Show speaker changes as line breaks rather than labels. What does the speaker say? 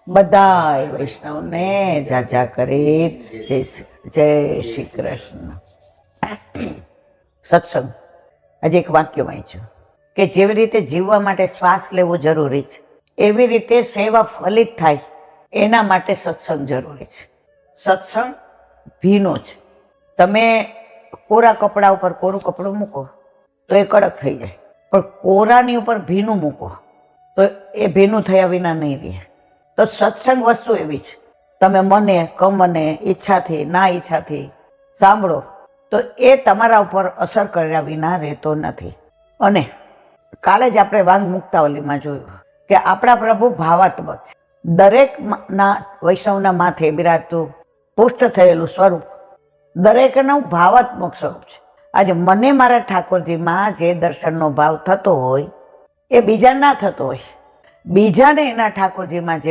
બધાય વૈષ્ણવને જાજા કરી જય શ્રી કૃષ્ણ. સત્સંગ આજે એક વાક્ય વાંચ્યું કે જેવી રીતે જીવવા માટે શ્વાસ લેવો જરૂરી છે, એવી રીતે સેવા ફલિત થાય એના માટે સત્સંગ જરૂરી છે. સત્સંગ ભીનો છે. તમે કોરા કપડા ઉપર કોરું કપડું મૂકો તો એ કડક થઈ જાય, પણ કોરાની ઉપર ભીનું મૂકો તો એ ભીનું થયા વિના નહીં રહે. તો સત્સંગ વસ્તુ એવી છે, તમે મને કમને ઈચ્છાથી ના ઈચ્છાથી સાંભળો તો એ તમારા ઉપર અસર કર્યા વિના રહેતો નથી. અને કાલે જ આપણે વાંગ મુક્તાવલીમાં જોયું કે આપણા પ્રભુ ભાવાત્મક છે. દરેકના વૈષ્ણવના માથે બિરાજતું પુષ્ટ થયેલું સ્વરૂપ દરેકનું ભાવાત્મક સ્વરૂપ છે. આજે મને મારા ઠાકોરજીમાં જે દર્શનનો ભાવ થતો હોય એ બીજા ના થતો હોય, બીજાને એના ઠાકોરજીમાં જે